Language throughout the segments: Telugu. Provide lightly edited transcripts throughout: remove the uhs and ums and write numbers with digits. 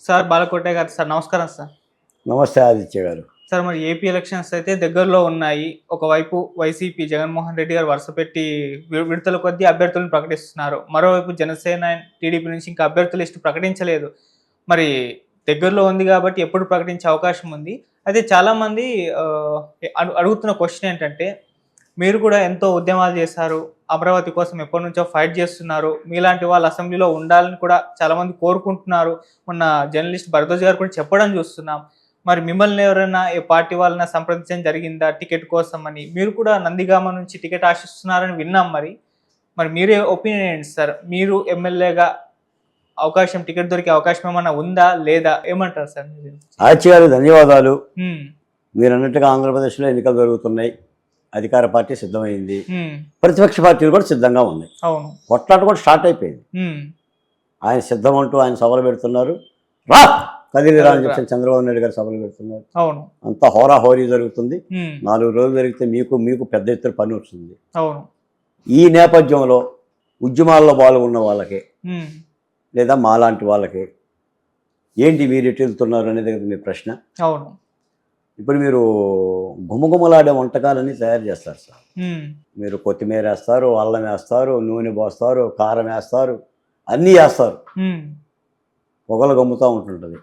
సార్ బాలకోటే గారు సార్ నమస్కారం సార్. నమస్తే ఆదిత్య గారు. సార్ మరి ఏపీ ఎలక్షన్స్ అయితే దగ్గరలో ఉన్నాయి. ఒకవైపు వైసీపీ జగన్మోహన్ రెడ్డి గారు వరుసపెట్టి విడతల కొద్దీ అభ్యర్థులను ప్రకటిస్తున్నారు. మరోవైపు జనసేన, టీడీపీ నుంచి ఇంకా అభ్యర్థుల లిస్టు ప్రకటించలేదు. మరి దగ్గరలో ఉంది కాబట్టి ఎప్పుడు ప్రకటించే అవకాశం ఉంది. అయితే చాలామంది అడుగుతున్న క్వశ్చన్ ఏంటంటే, మీరు కూడా ఎంతో ఉద్యమాలు చేశారు. అమరావతి కోసం ఎప్పటినుంచో ఫైట్ చేస్తున్నారు. మీలాంటి వాళ్ళు అసెంబ్లీలో ఉండాలని కూడా చాలామంది కోరుకుంటున్నారు. మొన్న జర్నలిస్ట్ భరద్వాజ్ గారు కూడా చెప్పడం చూస్తున్నాం. మరి మిమ్మల్ని ఎవరైనా ఏ పార్టీ వాళ్ళని సంప్రదించడం జరిగిందా టికెట్ కోసం అని? మీరు కూడా నందిగామ నుంచి టికెట్ ఆశిస్తున్నారని విన్నాం మరి. మరి మీరే ఒపీనియన్ ఏంటి సార్? మీరు ఎమ్మెల్యేగా టికెట్ దొరికే అవకాశం ఏమన్నా ఉందా? లేదా? ఏమంటారు సార్ మీరు? ఆదిత్య గారు ధన్యవాదాలు. మీరు అన్నట్టుగా ఆంధ్రప్రదేశ్లో ఎన్నికలు జరుగుతున్నాయి. అధికార పార్టీ సిద్ధమైంది, ప్రతిపక్ష పార్టీలు కూడా సిద్ధంగా ఉన్నాయి. కొట్లాట కూడా స్టార్ట్ అయిపోయింది. ఆయన సిద్ధం అంటూ ఆయన సభలు పెడుతున్నారు. రా కదిలిరా అని చెప్పి చంద్రబాబు నాయుడు గారు సభలు పెడుతున్నారు. అంతా హోరాహోరీ జరుగుతుంది. 4 రోజులు జరిగితే మీకు పెద్ద ఎత్తున పని వస్తుంది. ఈ నేపథ్యంలో ఉద్యమాల్లో పాల్గొన్న వాళ్ళకి లేదా మాలాంటి వాళ్ళకి ఏంటి మీరు ఎటు వెళ్తున్నారు అనేది మీ ప్రశ్న. ఇప్పుడు మీరు గుమగుమలాడే వంటకాలన్నీ తయారు చేస్తారు సార్. మీరు కొత్తిమీర వేస్తారు, అల్లం వేస్తారు, నూనె పోస్తారు, కారం వేస్తారు, అన్నీ వేస్తారు, పొగలు గమ్ముతూ ఉంటుంటుంది.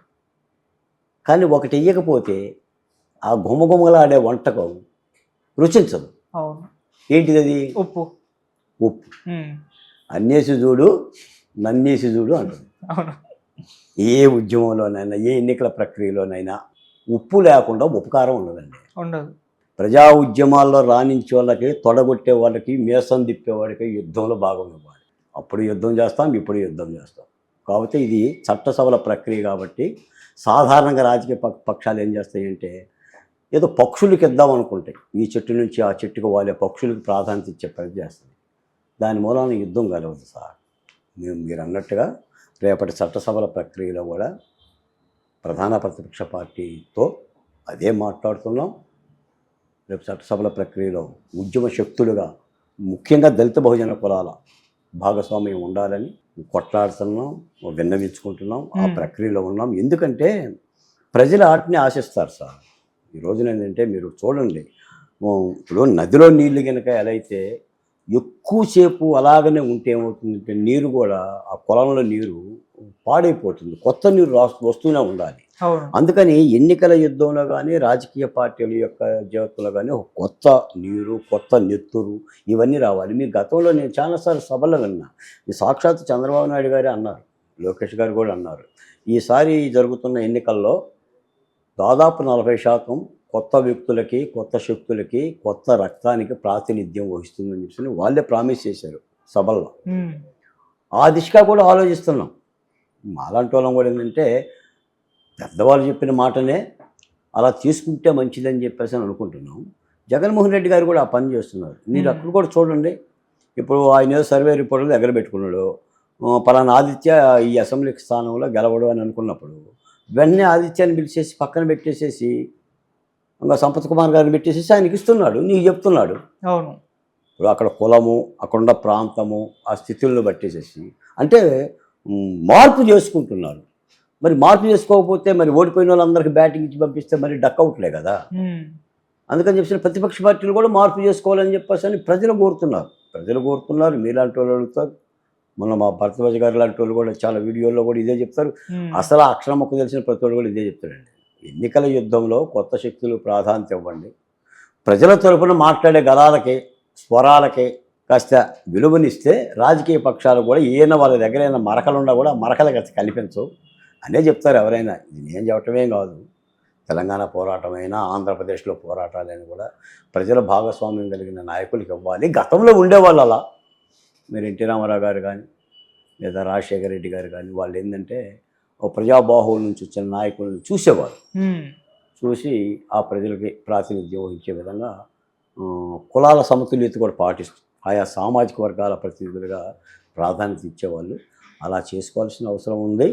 కానీ ఒకటి వెయ్యకపోతే ఆ గుమగుమలాడే వంటకం రుచించదు. ఏంటిది అది? ఉప్పు. అన్నేసి చూడు నన్నేసి చూడు అంటుంది. ఏ ఉద్యమంలోనైనా ఏ ఎన్నికల ప్రక్రియలోనైనా ఉప్పు లేకుండా ఉపకారం ఉండదండి. ప్రజా ఉద్యమాల్లో రాణించే వాళ్ళకి, తొడగొట్టే వాళ్ళకి, మేసం తిప్పేవాడికి యుద్ధంలో భాగం ఇవ్వాలి. అప్పుడు యుద్ధం చేస్తాం, ఇప్పుడు యుద్ధం చేస్తాం. కాబట్టి ఇది చట్టసభల ప్రక్రియ కాబట్టి సాధారణంగా రాజకీయ పక్షాలు ఏం చేస్తాయంటే ఏదో పక్షులకి ఇద్దాం అనుకుంటాయి. ఈ చెట్టు నుంచి ఆ చెట్టుకు వాళ్ళే పక్షులకి ప్రాధాన్యత ఇచ్చే ప్రయత్నం చేస్తుంది. దాని మూలాన యుద్ధం కలవదు సార్. మీరు అన్నట్టుగా రేపటి చట్టసభల ప్రక్రియలో కూడా ప్రధాన ప్రతిపక్ష పార్టీతో అదే మాట్లాడుతున్నాం. రేపు చట్టసభల ప్రక్రియలో ఉద్యమ శక్తులుగా ముఖ్యంగా దళిత బహుజన కులాల భాగస్వామ్యం ఉండాలని కొట్లాడుతున్నాం, విన్నవించుకుంటున్నాం, ఆ ప్రక్రియలో ఉన్నాం. ఎందుకంటే ప్రజలు వాటిని ఆశిస్తారు సార్. ఈ రోజున ఏంటంటే మీరు చూడండి, ఇప్పుడు నదిలో నీళ్ళు కనుక ఎలా అయితే ఎక్కువసేపు అలాగనే ఉంటే ఏమవుతుందంటే నీరు కూడా ఆ పొలంలో నీరు పాడైపోతుంది. కొత్త నీరు వస్తూనే ఉండాలి. అందుకని ఎన్నికల యుద్ధంలో కానీ రాజకీయ పార్టీల యొక్క జీవితంలో కానీ ఒక కొత్త నీరు, కొత్త నెత్తురు ఇవన్నీ రావాలి. మీ గతంలో నేను చాలాసార్లు సభలో విన్నా. ఈ సాక్షాత్ చంద్రబాబు నాయుడు గారే అన్నారు, లోకేష్ గారు కూడా అన్నారు, ఈసారి జరుగుతున్న ఎన్నికల్లో దాదాపు 40% కొత్త వ్యక్తులకి, కొత్త శక్తులకి, కొత్త రక్తానికి ప్రాతినిధ్యం వహిస్తుందని చెప్పి వాళ్ళే ప్రామిస్ చేశారు సభల్లో. ఆ దిశగా కూడా ఆలోచిస్తున్నాం. మాలాంటి వాళ్ళం కూడా ఏంటంటే పెద్దవాళ్ళు చెప్పిన మాటనే అలా తీసుకుంటే మంచిదని చెప్పేసి అని అనుకుంటున్నాం. జగన్మోహన్ రెడ్డి గారు కూడా ఆ పని చేస్తున్నారు. మీరు అక్కడ కూడా చూడండి, ఇప్పుడు ఆయన సర్వే రిపోర్టులు దగ్గర పెట్టుకున్నాడు. పలానా ఆదిత్య ఈ అసెంబ్లీ స్థానంలో గెలవడు అని అనుకున్నప్పుడు వెంటనే ఆదిత్యాన్ని పిలిచేసి పక్కన పెట్టేసేసి ఇంకా సంపత్ కుమార్ గారిని పెట్టేసేసి ఆయనకి ఇస్తున్నాడు, నీకు చెప్తున్నాడు. ఇప్పుడు అక్కడ కులము, అక్కడున్న ప్రాంతము, ఆ స్థితులను బట్టేసేసి అంటే మార్పు చేసుకుంటున్నారు. మరి మార్పు చేసుకోకపోతే మరి ఓడిపోయిన వాళ్ళందరికీ బ్యాటింగ్ ఇచ్చి పంపిస్తే మరి డక్అవుట్లే కదా. అందుకని చెప్పి ప్రతిపక్ష పార్టీలు కూడా మార్పు చేసుకోవాలని చెప్పేసి అని ప్రజలు కోరుతున్నారు. మీలాంటి వాళ్ళు అడుగుతారు. మొన్న మా భరద్వాజ్ గారు లాంటి వాళ్ళు కూడా చాలా వీడియోల్లో కూడా ఇదే చెప్తారు. అసలు అక్షరం మొక్క తెలిసిన ప్రతి వాళ్ళు కూడా ఇదే చెప్తారండి. ఎన్నికల యుద్ధంలో కొత్త శక్తులు ప్రాధాన్యత ఇవ్వండి. ప్రజల తరపున మాట్లాడే గలాలకి, స్వరాలకి కాస్త విలువనిస్తే రాజకీయ పక్షాలు కూడా వాళ్ళ దగ్గర ఏమైనా మరకలున్నా కూడా ఆ మరకలు కల్పించవు అనే చెప్తారు ఎవరైనా. ఇది నేను చెప్పటమే కాదు, తెలంగాణ పోరాటమైనా ఆంధ్రప్రదేశ్లో పోరాటాలైనా కూడా ప్రజల భాగస్వామ్యం కలిగిన నాయకులకి ఇవ్వాలి. గతంలో ఉండేవాళ్ళు అలా. మీరు ఎన్టీ రామారావు గారు కానీ లేదా రాజశేఖర రెడ్డి గారు కానీ వాళ్ళు ఏంటంటే ఒక ప్రజాబాహువుల నుంచి వచ్చిన నాయకులను చూసేవారు. చూసి ఆ ప్రజలకి ప్రాతినిధ్యం వహించే విధంగా కులాల సమతుల్యత కూడా పాటిస్తూ ఆయా సామాజిక వర్గాల ప్రతినిధులుగా ప్రాధాన్యత ఇచ్చేవాళ్ళు. అలా చేసుకోవాల్సిన అవసరం ఉంది.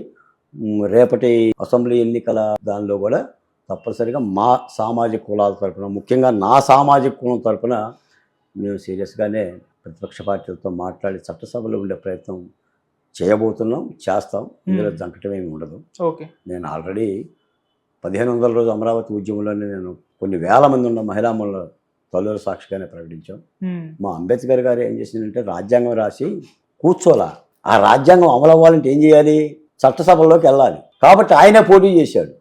రేపటి అసెంబ్లీ ఎన్నికల దానిలో కూడా తప్పనిసరిగా మా సామాజిక కులాల తరపున, ముఖ్యంగా నా సామాజిక కులం తరపున మేము సీరియస్గానే ప్రతిపక్ష పార్టీలతో మాట్లాడి చట్టసభలో ఉండే ప్రయత్నం చేయబోతున్నాం, చేస్తాం. ఇందులో జంకటం ఏమి ఉండదు. ఓకే. నేను ఆల్రెడీ 1500 రోజు అమరావతి ఉద్యమంలోనే నేను కొన్ని వేల మంది ఉన్న మహిళామణుల తల్లుల సాక్షిగానే ప్రకటించాం. మా అంబేద్కర్ గారు ఏం చేసిందంటే రాజ్యాంగం రాసి కూర్చోలా. ఆ రాజ్యాంగం అమలు అవ్వాలంటే ఏం చేయాలి? చట్టసభల్లోకి వెళ్ళాలి. కాబట్టి ఆయనే పోటీ చేశాడు.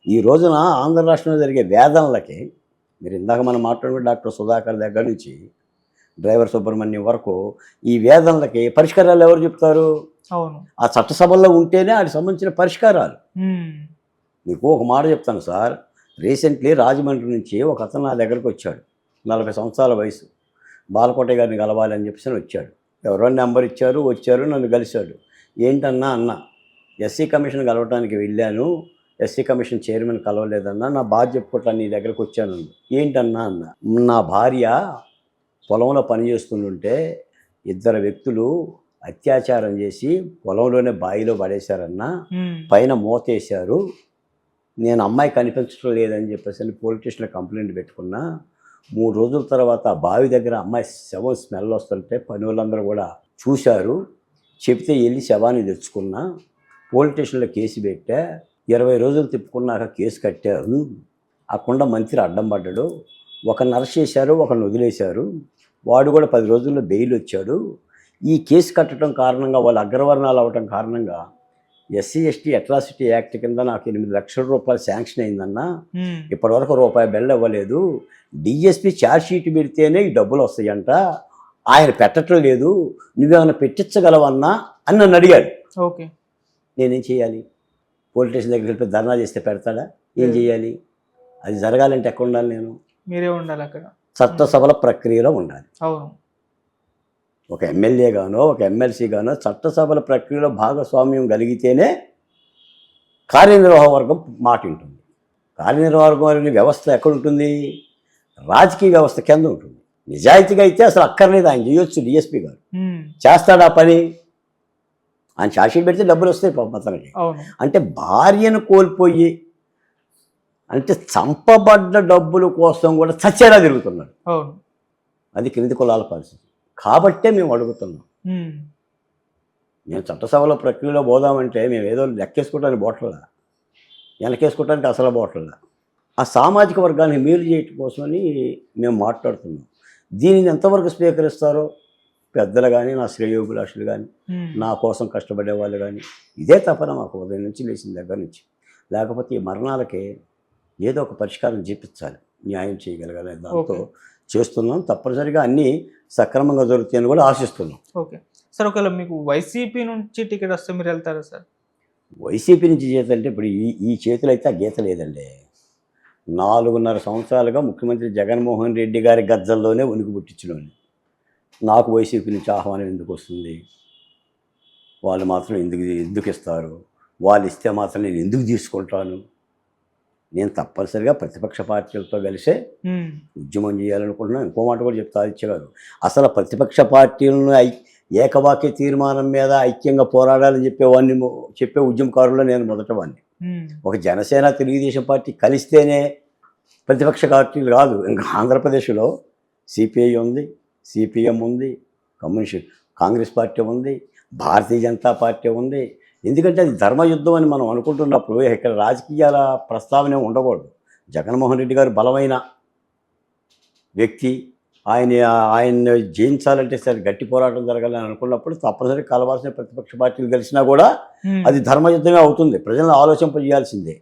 ఈ రోజున ఆంధ్ర రాష్ట్రంలో జరిగే వేదనలకి, మీరు ఇందాక మనం మాట్లాడుకున్న డాక్టర్ సుధాకర్ దగ్గర నుంచి డ్రైవర్ సుబ్రహ్మణ్యం వరకు, ఈ వేదనలకి పరిష్కారాలు ఎవరు చెప్తారు? అవును. ఆ చట్టసభల్లో ఉంటేనే వాటికి సంబంధించిన పరిష్కారాలు. మీకు ఒక మాట చెప్తాను సార్. రీసెంట్లీ రాజమండ్రి నుంచి ఒక అతను నా దగ్గరకు వచ్చాడు. 40 సంవత్సరాల వయసు. బాలకోట గారిని కలవాలని చెప్పేసి వచ్చాడు. ఎవరో నెంబర్ ఇచ్చారు, వచ్చారు, నన్ను కలిశాడు. ఏంటన్నా అన్న, ఎస్సీ కమిషన్ కలవటానికి వెళ్ళాను, ఎస్సీ కమిషన్ చైర్మన్ కలవలేదన్నా, నా బాధ చెప్పుకోవటానికి నీ దగ్గరకు వచ్చాను. ఏంటన్నా అన్న, నా భార్య పొలంలో పనిచేస్తుంటే 2 వ్యక్తులు అత్యాచారం చేసి పొలంలోనే బావిలో పడేశారన్నా, పైన మూతేశారు. నేను అమ్మాయి కనిపించడం లేదని చెప్పేసి పోలీస్ స్టేషన్లో కంప్లైంట్ పెట్టుకున్నా. 3 రోజుల తర్వాత బావి దగ్గర అమ్మాయి శవం స్మెల్ వస్తుంటే పని వాళ్ళందరూ కూడా చూశారు. చెప్తే వెళ్ళి శవాన్ని తెచ్చుకున్నా. పోలీస్ స్టేషన్లో కేసు పెట్టా. 20 రోజులు తిప్పుకున్నాక కేసు కట్టారు. ఆ కుండ మంత్రి అడ్డం పడ్డాడు. ఒకరిని అరెస్ట్ చేశారు, ఒకరిని వదిలేశారు. వాడు కూడా 10 రోజుల్లో బెయిల్ వచ్చాడు. ఈ కేసు కట్టడం కారణంగా, వాళ్ళు అగ్రవర్ణాలు అవ్వటం కారణంగా ఎస్సీ ఎస్టీ అట్రాసిటీ యాక్ట్ కింద నాకు 8 లక్షల రూపాయలు శాంక్షన్ అయిందన్నా. ఇప్పటివరకు రూపాయి బెల్ల ఇవ్వలేదు. డిఎస్పీ ఛార్జ్ షీట్ పెడితేనే ఈ డబ్బులు వస్తాయంట. ఆయన పెట్టడం లేదు. నువ్వేమైనా పెట్టించగలవన్నా అని నన్ను అడిగాడు. ఓకే. నేనేం చేయాలి? పోలీస్ స్టేషన్ దగ్గరికి వెళ్ళి ధర్నా చేస్తే పెడతాడా? ఏం చేయాలి? అది జరగాలంటే ఎక్కడ ఉండాలి? నేను మీరే ఉండాలి అక్కడ. చట్టసభల ప్రక్రియలో ఉండాలి. అవును. ఒక ఎమ్మెల్యే గానో, ఒక ఎమ్మెల్సీ గానో చట్టసభల ప్రక్రియలో భాగస్వామ్యం కలిగితేనే కార్యనిర్వాహక వర్గం మాట ఉంటుంది. కార్యనిర్వాహక వ్యవస్థ ఎక్కడ ఉంటుంది? రాజకీయ వ్యవస్థ కింద ఉంటుంది. నిజాయితీగా అయితే అసలు అక్కర్లేదు, ఆయన చేయొచ్చు. డిఎస్పీ గారు చేస్తాడు ఆ పని. ఆయన ఛార్జ్షీట్ పెడితే డబ్బులు వస్తాయి అతనికి. అంటే భార్యను కోల్పోయి, అంటే చంపబడ్డ డబ్బుల కోసం కూడా చచ్చేలా తిరుగుతున్నాడు. అది క్రింది కులాల పరిస్థితి. కాబట్టే మేము అడుగుతున్నాం. మేము చట్టసభల ప్రక్రియలో పోదామంటే మేము ఏదో లెక్కేసుకోవడానికి బోట్లలా, వెనకేసుకోవడానికి అసలు బోట్లలా. ఆ సామాజిక వర్గాన్ని మేలు చేయటం కోసమని మేము మాట్లాడుతున్నాం. దీనిని ఎంతవరకు స్వీకరిస్తారో పెద్దలు కానీ, నా శ్రేయోభిలాషులు కానీ, నా కోసం కష్టపడే వాళ్ళు కానీ, ఇదే తపన మాకు ఉదయం నుంచి లేచిన దగ్గర నుంచి. లేకపోతే ఈ మరణాలకి ఏదో ఒక పరిష్కారం చూపించాలి, న్యాయం చేయగలగాలి. దాంతో చేస్తున్నాం. తప్పనిసరిగా అన్నీ సక్రమంగా జరుగుతాయని కూడా ఆశిస్తున్నాం. Okay sir. ఒకవేళ మీకు వైసీపీ నుంచి టికెట్ వస్తే మీరు వెళ్తారా సార్? వైసీపీ నుంచి చేత అంటే ఇప్పుడు ఈ చేతులు అయితే ఆ గీత లేదండి. 4.5 సంవత్సరాలుగా ముఖ్యమంత్రి జగన్మోహన్ రెడ్డి గారి గజ్జల్లోనే ఉనికి పుట్టించడం. నాకు వైసీపీ నుంచి ఆహ్వానం ఎందుకు వస్తుంది? వాళ్ళు మాత్రం ఎందుకు ఇస్తారు? వాళ్ళు ఇస్తే మాత్రం నేను ఎందుకు తీసుకుంటాను? నేను తప్పనిసరిగా ప్రతిపక్ష పార్టీలతో కలిసే ఉద్యమం చేయాలనుకుంటున్నాను. ఇంకో మాట కూడా చెప్తా ఆదిత్య గారు, అసలు ప్రతిపక్ష పార్టీలను ఏకవాక్య తీర్మానం మీద ఐక్యంగా పోరాడాలని చెప్పే ఉద్యమకారుల్లో నేను మొదటవాడిని. ఒక జనసేన తెలుగుదేశం పార్టీ కలిస్తేనే ప్రతిపక్ష పార్టీలు కాదు. ఇంకా ఆంధ్రప్రదేశ్లో సిపిఐ ఉంది, సిపిఎం ఉంది, కాంగ్రెస్ పార్టీ ఉంది, భారతీయ జనతా పార్టీ ఉంది. ఎందుకంటే అది ధర్మయుద్ధం అని మనం అనుకుంటున్నప్పుడు ఇక్కడ రాజకీయాల ప్రస్తావన ఉండకూడదు. జగన్మోహన్ రెడ్డి గారు బలమైన వ్యక్తి. ఆయన జయించాలంటే సరే గట్టి పోరాటం జరగాలని అనుకున్నప్పుడు తప్పనిసరిగా కలవాల్సిన ప్రతిపక్ష పార్టీలు కలిసినా కూడా అది ధర్మయుద్ధమే అవుతుంది. ప్రజలను ఆలోచింపజేయాల్సిందే.